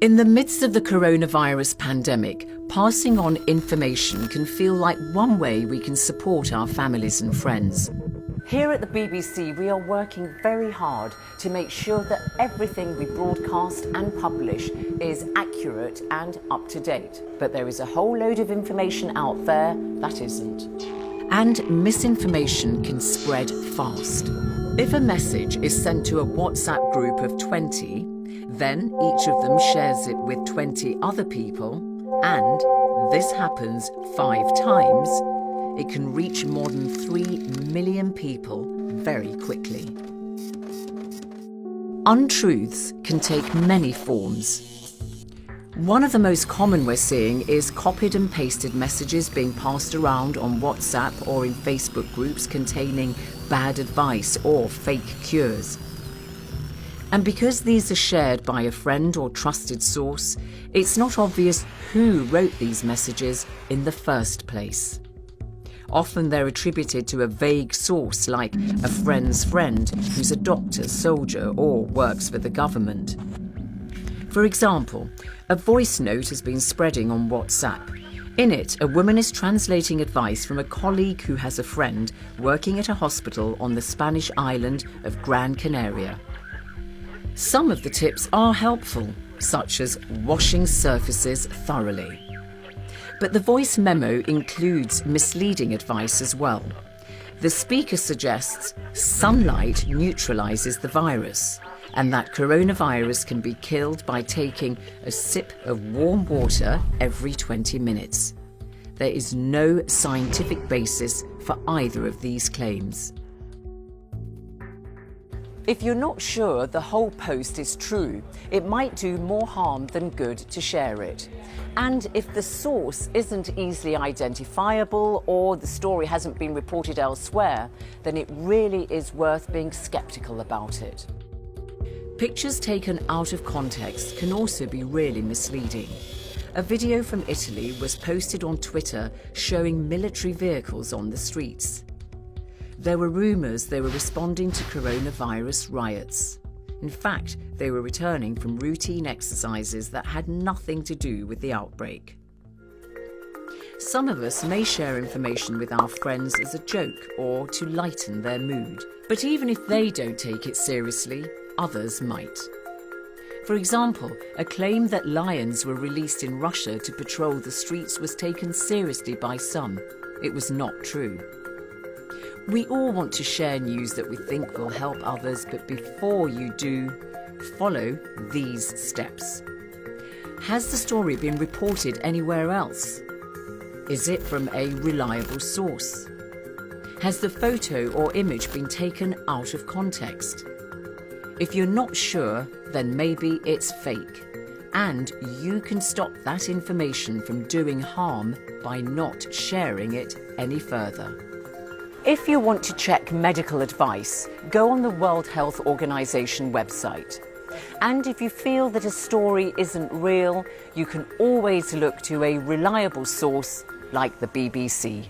In the midst of the coronavirus pandemic, passing on information can feel like one way we can support our families and friends. Here at the BBC, we are working very hard to make sure that everything we broadcast and publish is accurate and up to date. But there is a whole load of information out there that isn't. And misinformation can spread fast. If a message is sent to a WhatsApp group of 20, then each of them shares it with 20 other people, and this happens 5 times, it can reach more than 3 million people very quickly. Untruths can take many forms. One of the most common we're seeing is copied and pasted messages being passed around on WhatsApp or in Facebook groups containing bad advice or fake cures. And because these are shared by a friend or trusted source, it's not obvious who wrote these messages in the first place. Often they're attributed to a vague source like a friend's friend who's a doctor, soldier, or works for the government. For example, a voice note has been spreading on WhatsApp. In it, a woman is translating advice from a colleague who has a friend working at a hospital on the Spanish island of Gran Canaria. Some of the tips are helpful, such as washing surfaces thoroughly. But the voice memo includes misleading advice as well. The speaker suggests sunlight neutralizes the virus and that coronavirus can be killed by taking a sip of warm water every 20 minutes. There is no scientific basis for either of these claims. If you're not sure the whole post is true, it might do more harm than good to share it. And if the source isn't easily identifiable or the story hasn't been reported elsewhere, then it really is worth being skeptical about it. Pictures taken out of context can also be really misleading. A video from Italy was posted on Twitter showing military vehicles on the streets. There were rumours they were responding to coronavirus riots. In fact, they were returning from routine exercises that had nothing to do with the outbreak. Some of us may share information with our friends as a joke or to lighten their mood. But even if they don't take it seriously, others might. For example, a claim that lions were released in Russia to patrol the streets was taken seriously by some. It was not true. We all want to share news that we think will help others, but before you do, follow these steps. Has the story been reported anywhere else? Is it from a reliable source? Has the photo or image been taken out of context? If you're not sure, then maybe it's fake. And you can stop that information from doing harm by not sharing it any further. If you want to check medical advice, go on the World Health Organization website. And if you feel that a story isn't real, you can always look to a reliable source like the BBC.